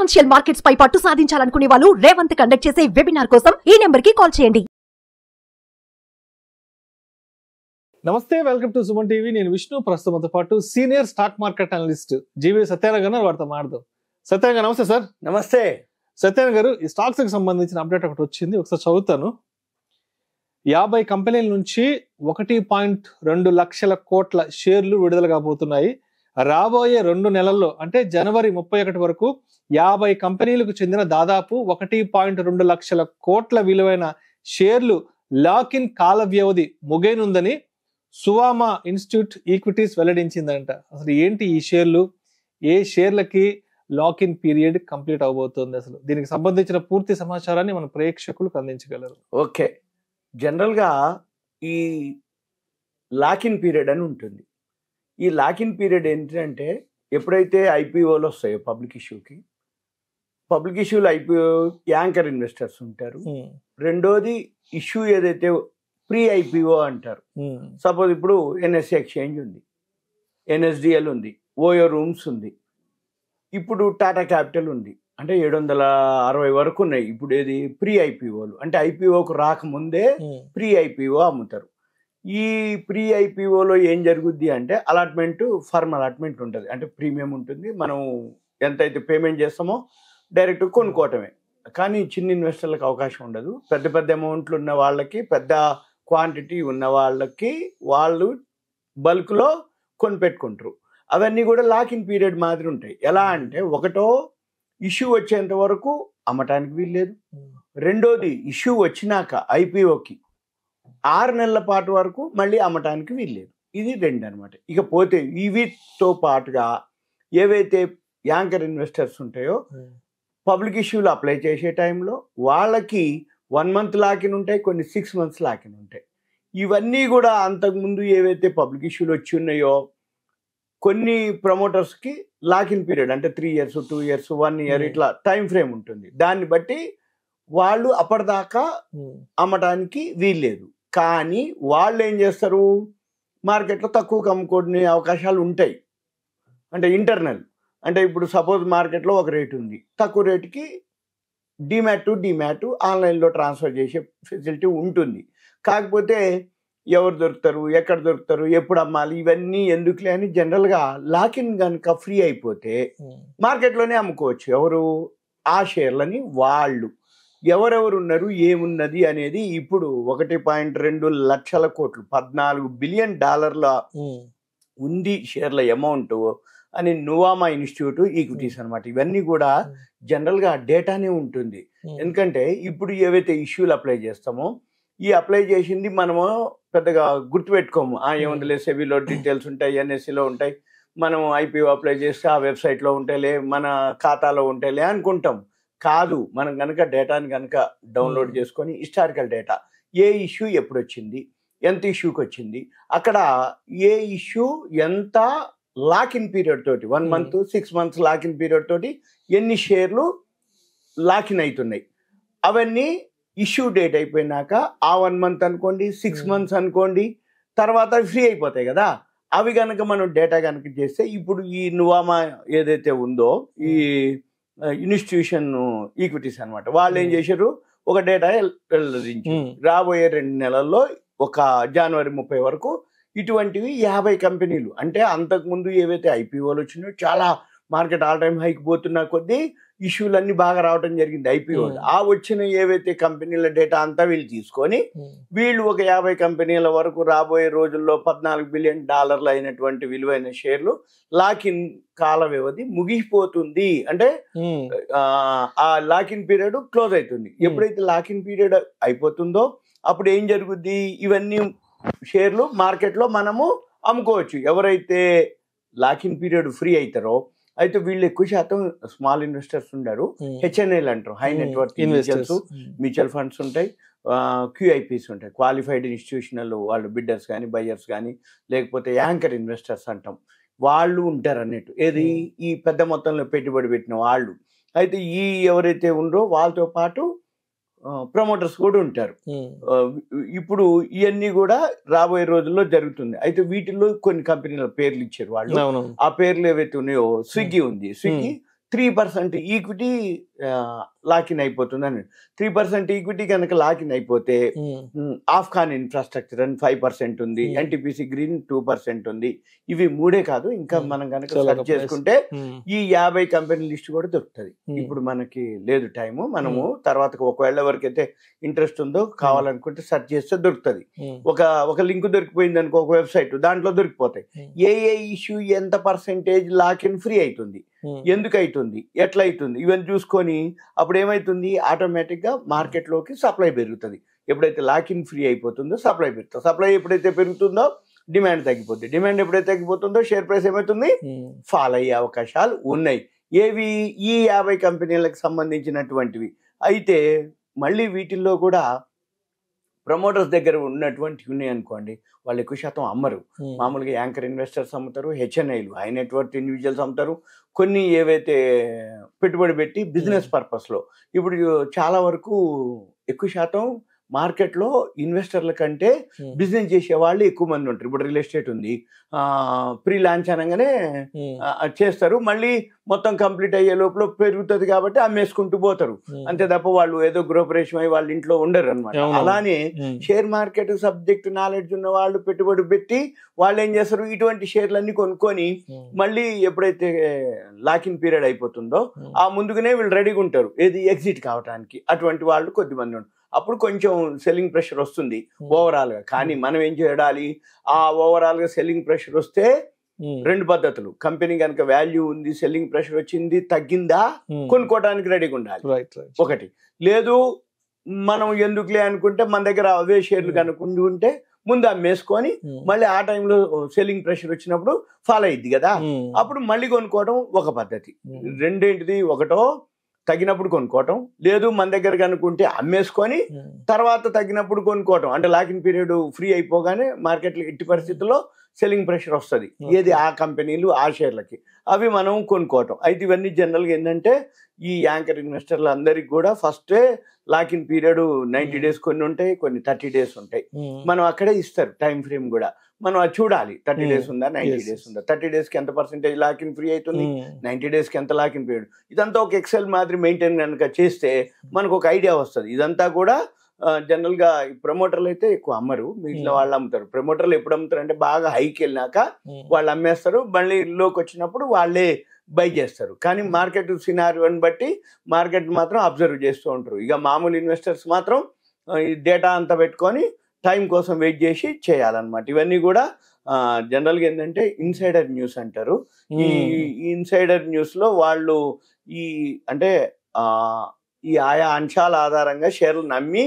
Financial markets పై పట్టు సాధించాలనుకునే వాళ్ళు Revanth conduct చేసే వెబినార్ కోసం ఈ నెంబర్ కి కాల్ చేయండి. నమస్తే, వెల్కమ్ టు సుమన్ టీవీ. నేను విష్ణు. ప్రస్తుతంతో పాటు senior stock market analyst GV Satyanarayana గారు వారితో మాట్లాడదాం. సత్యనారాయణ గారు నమస్తే సార్. నమస్తే సత్యనారాయణ గారు, ఈ స్టాక్స్ కి సంబంధించిన అప్డేట్ ఒకటి వచ్చింది, ఒకసారి చదువుతాను. 50 కంపెనీల నుంచి 1.2 లక్షల కోట్ల షేర్లు విడుదల కాబోతున్నాయి. రాబోయే 2 నెలల్లో అంటే జనవరి 31 వరకు 50 కంపెనీలకు చెందిన దాదాపు 1.2 లక్షల కోట్ల విలువైన షేర్లు లాక్ ఇన్ కాల వ్యవధి ముగైనుందని సువామా ఇన్స్టిట్యూట్ ఈక్విటీస్ వెల్లడించిందంట. అసలు ఏంటి ఈ షేర్లు, ఏ షేర్లకి లాక్ ఇన్ పీరియడ్ కంప్లీట్ అవబోతోంది, అసలు దీనికి సంబంధించిన పూర్తి సమాచారాన్ని మన ప్రేక్షకులకు అందించగలరు? ఓకే, జనరల్గా ఈ లాక్ ఇన్ పీరియడ్ అని ఉంటుంది. ఈ లాక్ ఇన్ పీరియడ్ ఏంటంటే ఎప్పుడైతే ఐపీఓలు వస్తాయో పబ్లిక్ ఇష్యూలు ఐపీఓ యాంకర్ ఇన్వెస్టర్స్ ఉంటారు. రెండోది ఇష్యూ ఏదైతే ప్రీ ఐపీఓ అంటారు. సపోజ్ ఇప్పుడు ఎన్ఎస్సి ఎక్స్చేంజ్ ఉంది, ఎన్ఎస్డిఎల్ ఉంది, ఓయో రూమ్స్ ఉంది, ఇప్పుడు టాటా క్యాపిటల్ ఉంది. అంటే 760 వరకు ఉన్నాయి. ఇప్పుడు ఏది ప్రీ ఐపీఓలు అంటే ఐపీఓకు రాకముందే ప్రీ ఐపీఓ అమ్ముతారు. ఈ ప్రీ ఐపీఓలో ఏం జరుగుద్ది అంటే ఫర్మ్ అలాట్మెంట్ ఉంటుంది. అంటే ప్రీమియం ఉంటుంది, మనం ఎంతైతే పేమెంట్ చేస్తామో డైరెక్ట్ కొనుక్కోవటమే. కానీ చిన్న ఇన్వెస్టర్లకు అవకాశం ఉండదు. పెద్ద పెద్ద అమౌంట్లు ఉన్న వాళ్ళకి, పెద్ద క్వాంటిటీ ఉన్న వాళ్ళకి వాళ్ళు బల్క్లో కొనిపెట్టుకుంటారు. అవన్నీ కూడా లాక్ ఇన్ పీరియడ్ మాదిరి ఉంటాయి. ఎలా అంటే ఒకటో ఇష్యూ వచ్చేంత వరకు అమ్మటానికి వీల్లేదు. రెండోది ఇష్యూ వచ్చినాక ఐపీఓకి 6 నెలల పాటు వరకు మళ్ళీ అమ్మటానికి వీల్లేదు. ఇది 2 అనమాట. ఇకపోతే వీటితో పాటుగా ఏవైతే యాంకర్ ఇన్వెస్టర్స్ ఉంటాయో పబ్లిక్ ఇష్యూలు అప్లై చేసే టైంలో వాళ్ళకి 1 మంత్ లాకిన్ ఉంటాయి, కొన్ని 6 మంత్స్ లాకిన్ ఉంటాయి. ఇవన్నీ కూడా అంతకుముందు ఏవైతే పబ్లిక్ ఇష్యూలు వచ్చి ఉన్నాయో కొన్ని ప్రమోటర్స్కి లాకిన్ పీరియడ్ అంటే 3 years, 2 years, 1 year ఇట్లా టైం ఫ్రేమ్ ఉంటుంది. దాన్ని బట్టి వాళ్ళు అప్పటిదాకా అమ్మటానికి వీల్లేదు. కానీ వాళ్ళు ఏం చేస్తారు, మార్కెట్లో తక్కువ అమ్ముకునే అవకాశాలు ఉంటాయి. అంటే ఇంటర్నల్, అంటే ఇప్పుడు సపోజ్ మార్కెట్లో ఒక రేటు ఉంది, తక్కువ రేటుకి డిమాట్ టు డిమాట్ ఆన్లైన్లో ట్రాన్స్ఫర్ చేసే ఫెసిలిటీ ఉంటుంది. కాకపోతే ఎవరు దొరుకుతారు, ఎక్కడ దొరుకుతారు, ఎప్పుడు అమ్మాలి, ఇవన్నీ ఎందుకులే అని జనరల్గా లాకిన్ కనుక ఫ్రీ అయిపోతే మార్కెట్లోనే అమ్ముకోవచ్చు. ఎవరు ఆ షేర్లని వాళ్ళు ఎవరెవరు ఉన్నారు, ఏమున్నది అనేది ఇప్పుడు 1.2 లక్షల కోట్లు, $14 బిలియన్ ఉంది షేర్ల అమౌంట్ అని నువామా ఇన్స్టిట్యూట్ ఈక్విటీస్ అనమాట. ఇవన్నీ కూడా జనరల్గా డేటానే ఉంటుంది. ఎందుకంటే ఇప్పుడు ఏవైతే ఇష్యూలు అప్లై చేస్తామో ఈ అప్లై చేసింది మనము పెద్దగా గుర్తుపెట్టుకోము. ఏముందిలే, సెబీలో డీటెయిల్స్ ఉంటాయి, ఎన్ఎస్సిలో ఉంటాయి, మనం ఐపీఓ అప్లై చేస్తే ఆ వెబ్సైట్లో ఉంటాయిలే, మన ఖాతాలో ఉంటాయిలే అనుకుంటాం. కాదు, మనం కనుక డేటాని కనుక డౌన్లోడ్ చేసుకొని హిస్టారికల్ డేటా, ఏ ఇష్యూ ఎప్పుడు వచ్చింది, ఎంత ఇష్యూకి వచ్చింది, అక్కడ ఏ ఇష్యూ ఎంత లాక్ ఇన్ పీరియడ్ తోటి 1 month, 6 months lock in period తోటి ఎన్ని షేర్లు లాక్ ఇన్ అవుతున్నాయి, అవన్నీ ఇష్యూ డేట్ అయిపోయినాక ఆ 1 month అనుకోండి, 6 months అనుకోండి, తర్వాత ఫ్రీ అయిపోతాయి కదా. అవి కనుక మనం డేటా కనుక చేస్తే ఇప్పుడు ఈ నువామా ఏదైతే ఉందో ఈ ఇన్స్టిట్యూషన్ ఈక్విటీస్ అనమాట, వాళ్ళు ఏం చేశారు, ఒక డేటా వెల్లడించి రాబోయే 2 నెలల్లో ఒక జనవరి 30 వరకు ఇటువంటివి 50 కంపెనీలు, అంటే అంతకుముందు ఏవైతే ఐపీఓలు వచ్చినాయో చాలా మార్కెట్ ఆల్ టైమ్ హైక్ పోతున్న కొద్దీ ఇష్యూలన్నీ బాగా రావడం జరిగింది ఐపీఓలు. ఆ వచ్చిన ఏవైతే కంపెనీల డేటా అంతా వీళ్ళు తీసుకొని వీళ్ళు ఒక 50 కంపెనీల వరకు రాబోయే రోజుల్లో $14 బిలియన్ అయినటువంటి విలువైన షేర్లు లాక్ ఇన్ కాల వ్యవధి ముగిసిపోతుంది. అంటే ఆ లాక్ ఇన్ పీరియడ్ క్లోజ్ అవుతుంది. ఎప్పుడైతే లాక్ ఇన్ పీరియడ్ అయిపోతుందో అప్పుడు ఏం జరుగుద్ది, ఇవన్నీ షేర్లు మార్కెట్లో మనము అమ్ముకోవచ్చు. ఎవరైతే లాక్ ఇన్ పీరియడ్ ఫ్రీ అవుతారో అయితే వీళ్ళు ఎక్కువ శాతం స్మాల్ ఇన్వెస్టర్స్ ఉంటారు, హెచ్ఎన్ఐలు అంటారు, high network investors, mutual funds ఉంటాయి, క్యూఐపీస్ ఉంటాయి, క్వాలిఫైడ్ ఇన్స్టిట్యూషనల్ వాళ్ళు బిడ్డర్స్ కానీ బయ్యర్స్ కానీ, లేకపోతే యాంకర్ ఇన్వెస్టర్స్ అంటాం, వాళ్ళు ఉంటారు అన్నట్టు. ఏది ఈ పెద్ద మొత్తంలో పెట్టుబడి పెట్టిన వాళ్ళు. అయితే ఈ ఎవరైతే ఉండరో వాళ్ళతో పాటు ప్రమోటర్స్ కూడా ఉంటారు. ఇప్పుడు ఇవన్నీ కూడా రాబోయే రోజుల్లో జరుగుతుంది. అయితే వీటిల్లో కొన్ని కంపెనీల పేర్లు ఇచ్చారు వాళ్ళు. ఆ పేర్లు ఏవైతే ఉన్నాయో, స్విగ్గీ ఉంది, స్విగ్గీ 3% ఈక్విటీ లాకిన్ అయిపోతుంది అని. 3% ఈక్విటీ కనుక లాకిన్ అయిపోతే ఆఫ్ఘాన్ ఇన్ఫ్రాస్ట్రక్చర్ అని 5% ఉంది, ఎన్టీపీసీ గ్రీన్ 2% ఉంది. ఇవి మూడే కాదు, ఇంకా మనం కనుక సెర్చ్ చేసుకుంటే ఈ 50 కంపెనీ లిస్ట్ కూడా దొరుకుతుంది. ఇప్పుడు మనకి లేదు టైము, మనము తర్వాత ఒకవేళ ఎవరికైతే ఇంట్రెస్ట్ ఉందో కావాలనుకుంటే సెర్చ్ చేస్తే దొరుకుతుంది. ఒక లింక్ దొరికిపోయింది అనుకో, ఒక వెబ్సైట్, దాంట్లో దొరికిపోతాయి ఏ ఇష్యూ ఎంత పర్సెంటేజ్ లాకిన్ ఫ్రీ అవుతుంది, ఎందుకు అవుతుంది, ఎట్లా అవుతుంది, ఇవన్నీ చూసుకొని అప్పుడు ఏమైతుంది, ఆటోమేటిక్ గా మార్కెట్ లోకి సప్లై పెరుగుతుంది. ఎప్పుడైతే లాకిన్ ఫ్రీ అయిపోతుందో సప్లై పెరుగుతుంది. సప్లై ఎప్పుడైతే పెరుగుతుందో డిమాండ్ తగ్గిపోతుంది. డిమాండ్ ఎప్పుడైతే తగ్గిపోతుందో షేర్ ప్రైస్ ఏమవుతుంది, ఫాల్ అయ్యే అవకాశాలు ఉన్నాయి. ఏవి, ఈ 50 కంపెనీలకు సంబంధించినటువంటివి. అయితే మళ్ళీ వీటిల్లో కూడా ప్రమోటర్స్ దగ్గర ఉన్నటువంటి ఉన్నాయి అనుకోండి, వాళ్ళు ఎక్కువ శాతం అమ్మరు. మామూలుగా యాంకర్ ఇన్వెస్టర్స్ అమ్ముతారు, హెచ్ఎన్ఐలు, హై నెట్వర్త్ ఇండివిజువల్స్ అమ్ముతారు. కొన్ని ఏవైతే పెట్టుబడి పెట్టి బిజినెస్ పర్పస్లో, ఇప్పుడు చాలా వరకు ఎక్కువ శాతం మార్కెట్లో ఇన్వెస్టర్ల కంటే బిజినెస్ చేసే వాళ్ళు ఎక్కువ మంది ఉంటారు. ఇప్పుడు రియల్ ఎస్టేట్ ఉంది, ప్రీ లాంచ్ అనగానే చేస్తారు, మళ్ళీ మొత్తం కంప్లీట్ అయ్యే లోపల పెరుగుతుంది కాబట్టి అమ్మేసుకుంటూ పోతారు. అంతే తప్ప వాళ్ళు ఏదో గృహప్రవేశం అయ్యి వాళ్ళ ఇంట్లో ఉండరు అనమాట. అలానే షేర్ మార్కెట్ సబ్జెక్ట్ నాలెడ్జ్ ఉన్న వాళ్ళు పెట్టుబడి పెట్టి వాళ్ళు ఏం చేస్తారు, ఇటువంటి షేర్లన్నీ కొనుక్కొని మళ్ళీ ఎప్పుడైతే లాకిన్ పీరియడ్ అయిపోతుందో ఆ ముందుగానే వీళ్ళు రెడీగా ఉంటారు ఏది ఎగ్జిట్ కావడానికి. అటువంటి వాళ్ళు కొద్దిమంది ఉంటారు. అప్పుడు కొంచెం సెల్లింగ్ ప్రెషర్ వస్తుంది ఓవరాల్ గా. కానీ మనం ఏం చేయాలి, ఆ ఓవరాల్ గా సెల్లింగ్ ప్రెషర్ వస్తే రెండు పద్ధతులు. కంపెనీ కనుక వాల్యూ ఉంది, సెల్లింగ్ ప్రెషర్ వచ్చింది, తగ్గిందా, కొనుక్కోవడానికి రెడీగా ఉండాలి ఒకటి. లేదు మనం ఎందుకులే అనుకుంటే మన దగ్గర అవే షేర్లు కనుక్కుంటూ ఉంటే ముందు అమ్మేసుకొని మళ్ళీ ఆ టైంలో సెల్లింగ్ ప్రెషర్ వచ్చినప్పుడు ఫాలో అయ్యిద్ది కదా, అప్పుడు మళ్ళీ కొనుక్కోవడం ఒక పద్ధతి. రెండేంటిది, ఒకటో తగినప్పుడు కొనుక్కోవటం, లేదు మన దగ్గర కనుక్కుంటే అమ్మేసుకొని తర్వాత తగ్గినప్పుడు కొనుక్కోవటం. అంటే లాకిన్ పీరియడ్ ఫ్రీ అయిపోగానే మార్కెట్లో ఎట్టి పరిస్థితుల్లో సెల్లింగ్ ప్రెషర్ వస్తుంది, ఏది ఆ కంపెనీలు ఆ షేర్లకి, అవి మనం కొనుక్కోవటం. అయితే ఇవన్నీ జనరల్గా ఏంటంటే ఈ యాంకర్ ఇన్వెస్టర్లు అందరికి కూడా ఫస్టే లాకిన్ పీరియడ్ 90 days కొన్ని ఉంటాయి, కొన్ని 30 days ఉంటాయి. మనం అక్కడే ఇస్తారు టైం ఫ్రేమ్ కూడా, మనం అది చూడాలి 30 days ఉందా 90 days ఉందా, 30 days కి ఎంత పర్సెంటేజ్ లాకిన్ ఫ్రీ అవుతుంది, 90 days కి ఎంత లాకిన్ పీరియడ్. ఇదంతా ఒక ఎక్సెల్ మాదిరి మెయింటైన్ కనుక చేస్తే మనకు ఒక ఐడియా వస్తుంది. ఇదంతా కూడా జనరల్ గా ప్రమోటర్లు అయితే ఎక్కువ అమ్మరు, మిగిలిన వాళ్ళు అమ్ముతారు. ప్రమోటర్లు ఎప్పుడు అమ్ముతారు అంటే బాగా హైకి వెళ్ళినాక వాళ్ళు అమ్మేస్తారు, మళ్ళీ లోకి వచ్చినప్పుడు వాళ్ళే బై చేస్తారు. కానీ మార్కెట్ సినారియోని బట్టి మార్కెట్ మాత్రం అబ్జర్వ్ చేస్తూ ఉంటారు. ఇక మామూలు ఇన్వెస్టర్స్ మాత్రం ఈ డేటా అంతా పెట్టుకొని టైం కోసం వెయిట్ చేసి చేయాలన్నమాట. ఇవన్నీ కూడా జనరల్గా ఏంటంటే ఇన్సైడర్ న్యూస్ అంటారు. ఈ ఇన్సైడర్ న్యూస్ లో వాళ్ళు ఈ అంటే ఈ ఆయా అంశాల ఆధారంగా షేర్లు నమ్మి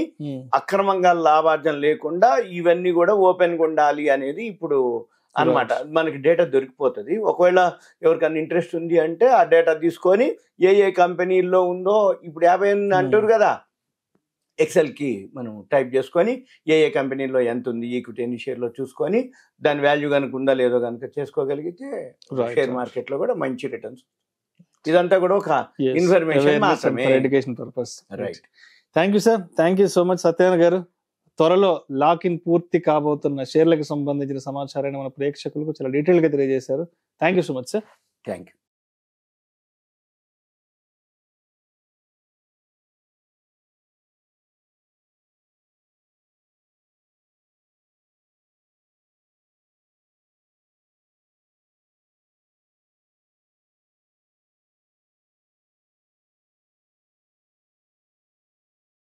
అక్రమంగా లాభార్జన లేకుండా ఇవన్నీ కూడా ఓపెన్ గా ఉండాలి అనేది ఇప్పుడు అన్నమాట. మనకి డేటా దొరికిపోతుంది. ఒకవేళ ఎవరికైనా ఇంట్రెస్ట్ ఉంది అంటే ఆ డేటా తీసుకొని ఏ కంపెనీల్లో ఉందో, ఇప్పుడు 50 అంటారు కదా, ఎక్సెల్ కి మనం టైప్ చేసుకొని ఏ కంపెనీలో ఎంత ఉంది ఈక్విటీ ఎన్ని షేర్లో చూసుకొని దాని వాల్యూ కనుక ఉందా లేదో కనుక చేసుకోగలిగితే షేర్ మార్కెట్ లో కూడా మంచి రిటర్న్స్. ఇదంతా కూడా ఒక ఇన్ఫర్మేషన్ మాత్రమే, education purpose. Right. Thank you sir, thank you so much Satyanarayana గారు. త్వరలో లాకిన్ పూర్తి కాబోతున్న షేర్లకు సంబంధించిన సమాచారాన్ని మన ప్రేక్షకులకు చాలా డీటెయిల్ గా తెలియజేశారు. Thank you so much sir. Thank you.